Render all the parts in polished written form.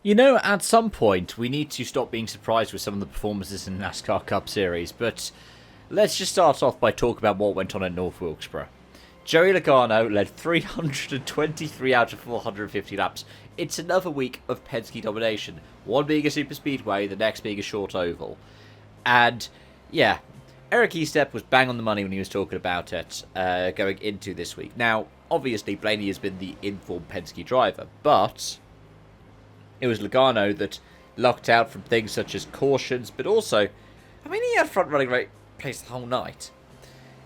You know, at some point, we need to stop being surprised with some of the performances in the NASCAR Cup Series, but let's just start off by talking about what went on at North Wilkesboro. Joey Logano led 323 out of 450 laps. It's another week of Penske domination. One being a super speedway, the next being a short oval. And, yeah, Eric Estep was bang on the money when he was talking about it going into this week. Now, obviously, Blaney has been the informed Penske driver, but it was Logano that lucked out from things such as cautions, but also, I mean, he had front running rate place the whole night.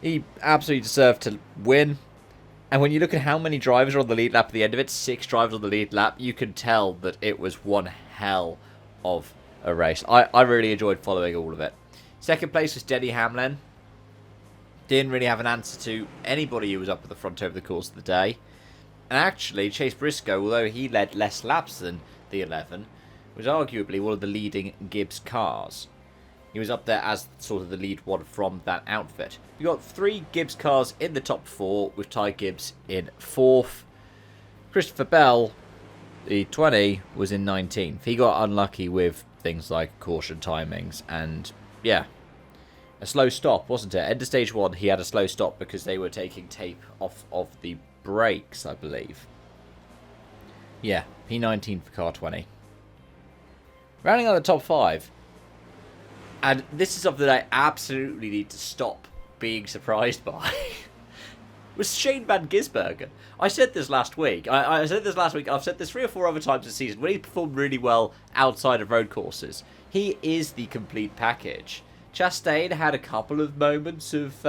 He absolutely deserved to win. And when you look at how many drivers are on the lead lap at the end of it, 6 drivers on the lead lap, you can tell that it was one hell of a race. I really enjoyed following all of it. Second place was Denny Hamlin. Didn't really have an answer to anybody who was up at the front over the course of the day. And actually, Chase Briscoe, although he led less laps than the 11, was arguably one of the leading Gibbs cars. He was up there as sort of the lead one from that outfit. We got 3 Gibbs cars in the top 4, with Ty Gibbs in 4th. Christopher Bell, the 20, was in 19th. He got unlucky with things like caution timings and, yeah, a slow stop, wasn't it? End of stage 1, he had a slow stop because they were taking tape off of the brakes, I believe. Yeah, P19 for car 20. Rounding out the top 5. And this is something that I absolutely need to stop being surprised by. Was Shane Van Gisbergen. I said this last week. I said this last week. I've said this 3 or 4 other times this season. When he performed really well outside of road courses, he is the complete package. Chastain had a couple of moments of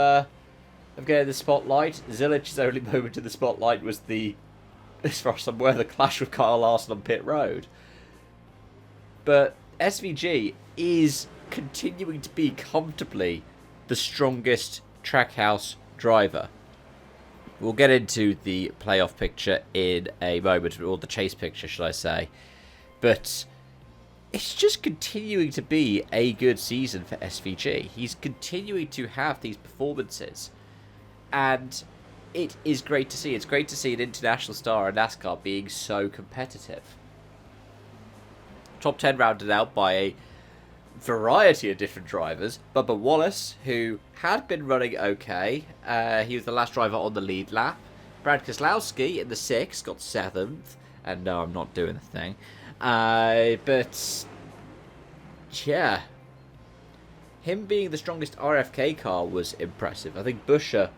getting the spotlight. Zilich's only moment in the spotlight was as far as I'm aware, the clash with Kyle Larson on pit road. But SVG is continuing to be comfortably the strongest Trackhouse driver. We'll get into the playoff picture in a moment, or the chase picture, should I say. But it's just continuing to be a good season for SVG. He's continuing to have these performances. And it is great to see. It's great to see an international star in NASCAR being so competitive. Top 10 rounded out by a variety of different drivers. Bubba Wallace, who had been running okay. He was the last driver on the lead lap. Brad Keselowski in the 6th got 7th. And no, I'm not doing the thing. But, yeah. Him being the strongest RFK car was impressive. I think Buescher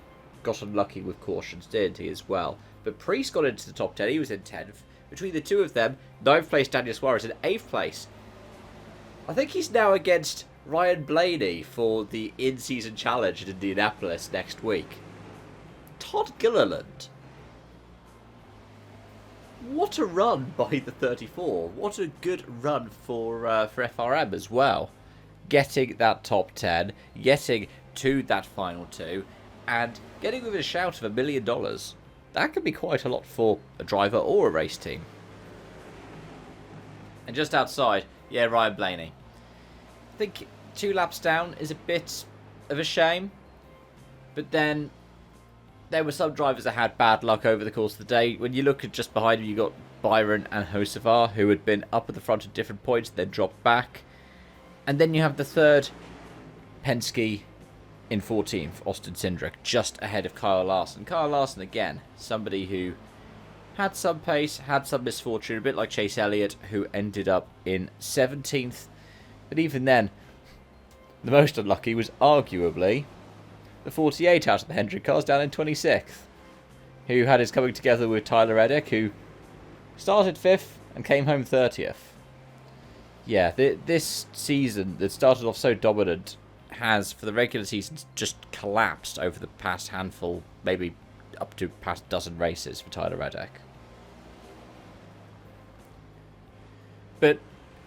got unlucky with cautions, didn't he, as well? But Priest got into the top 10. He was in 10th. Between the two of them, 9th place Daniel Suarez and 8th place. I think he's now against Ryan Blaney for the in-season challenge in Indianapolis next week. Todd Gilliland. What a run by the 34. What a good run for FRM as well. Getting that top 10, getting to that final 2, and getting with a shout of $1 million. That could be quite a lot for a driver or a race team. And just outside, yeah, Ryan Blaney. I think 2 laps down is a bit of a shame. But then there were some drivers that had bad luck over the course of the day. When you look at just behind him, you got Byron and Hocevar, who had been up at the front at different points, then dropped back. And then you have the 3rd Penske in 14th, Austin Cindric, just ahead of Kyle Larson. Kyle Larson, again, somebody who had some pace, had some misfortune, a bit like Chase Elliott, who ended up in 17th. But even then, the most unlucky was arguably the 48 out of the Hendrick cars down in 26th, who had his coming together with Tyler Reddick, who started 5th and came home 30th. Yeah, this season that started off so dominant has, for the regular season, just collapsed over the past handful, maybe up to past dozen races for Tyler Reddick. But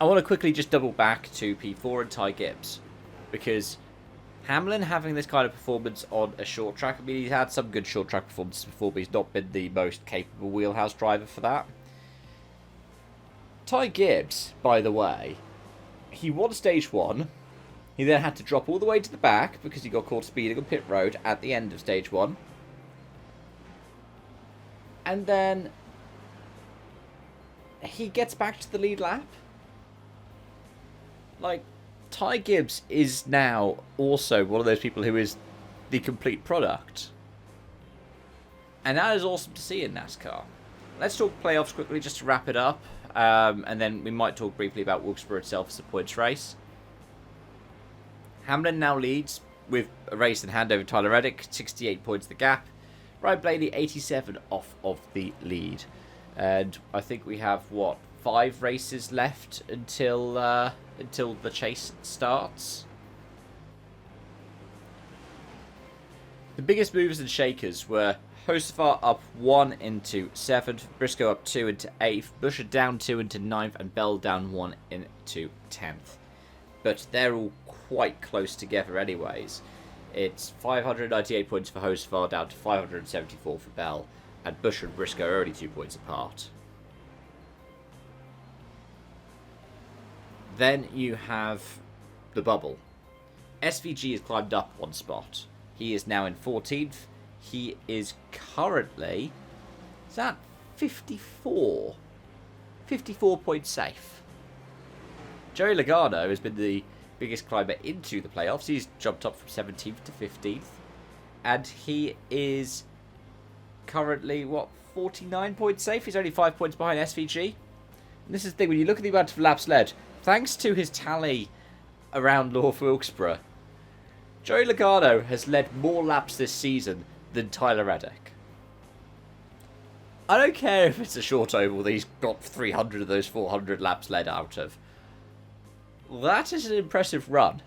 I want to quickly just double back to P4 and Ty Gibbs, because Hamlin having this kind of performance on a short track, I mean, he's had some good short track performances before, but he's not been the most capable wheelhouse driver for that. Ty Gibbs, by the way, he won stage 1. He then had to drop all the way to the back because he got caught speeding on pit road at the end of stage 1. And then he gets back to the lead lap. Like, Ty Gibbs is now also one of those people who is the complete product. And that is awesome to see in NASCAR. Let's talk playoffs quickly just to wrap it up. And then we might talk briefly about Wilkesboro itself as a points race. Hamlin now leads with a race in hand over Tyler Reddick, 68 points the gap. Ryan Blaney, 87 off of the lead. And I think we have, 5 races left until the chase starts. The biggest movers and shakers were Hocevar up 1 into 7th, Briscoe up 2 into 8th, Busher down 2 into 9th, and Bell down 1 into 10th. But they're all quite close together anyways. It's 598 points for Hocevar down to 574 for Bell, and Busher and Briscoe are only 2 points apart. Then you have the bubble. SVG has climbed up 1 spot. He is now in 14th. He is currently... Is that 54? 54 points safe. Joey Logano has been the biggest climber into the playoffs. He's jumped up from 17th to 15th. And he is currently, 49 points safe? He's only 5 points behind SVG. And this is the thing, when you look at the amount of laps led, thanks to his tally around North Wilkesboro, Joey Logano has led more laps this season than Tyler Reddick. I don't care if it's a short oval that he's got 300 of those 400 laps led out of. That is an impressive run.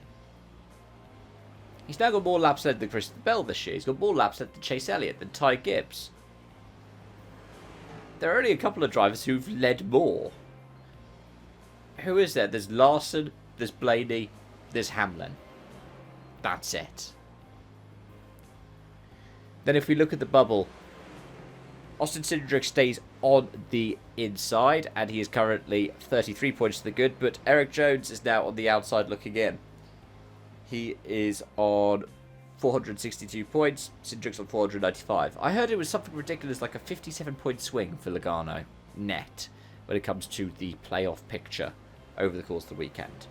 He's now got more laps led than Christian Bell this year. He's got more laps led than Chase Elliott, than Ty Gibbs. There are only a couple of drivers who've led more. Who is there? There's Larson, there's Blaney, there's Hamlin. That's it. Then if we look at the bubble, Austin Cindric stays on the inside, and he is currently 33 points to the good, but Eric Jones is now on the outside looking in. He is on 462 points, Cindric's on 495. I heard it was something ridiculous like a 57-point swing for Logano net when it comes to the playoff picture over the course of the weekend.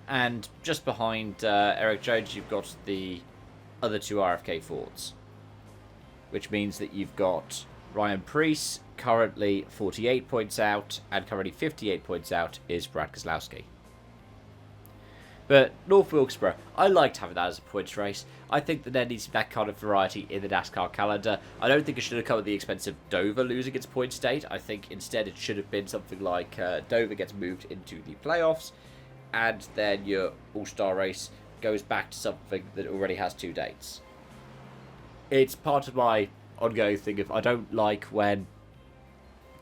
And just behind Eric Jones, you've got the other 2 RFK Fords, which means that you've got Ryan Preece currently 48 points out, and currently 58 points out is Brad Keselowski. But North Wilkesboro, I liked having that as a points race. I think that there needs to be that kind of variety in the NASCAR calendar. I don't think it should have come at the expense of Dover losing its point state. I think instead it should have been something like Dover gets moved into the playoffs, and then your All-Star race goes back to something that already has 2 dates. It's part of my ongoing thing of I don't like when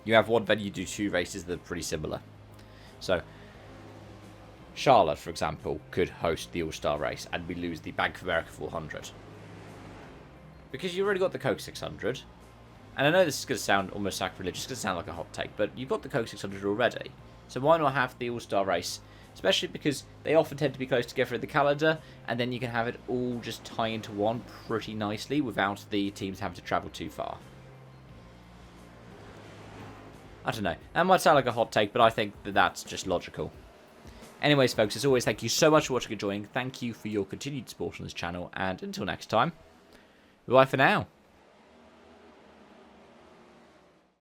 you have one venue do 2 races that are pretty similar. So Charlotte, for example, could host the All-Star race and we lose the Bank of America 400. Because you've already got the Coke 600. And I know this is going to sound almost sacrilegious, it's going to sound like a hot take, but you've got the Coke 600 already. So why not have the All-Star race? Especially because they often tend to be close together in the calendar, and then you can have it all just tie into one pretty nicely without the teams having to travel too far. I don't know. That might sound like a hot take, but I think that that's just logical. Anyways, folks, as always, thank you so much for watching and joining. Thank you for your continued support on this channel, and until next time, bye for now.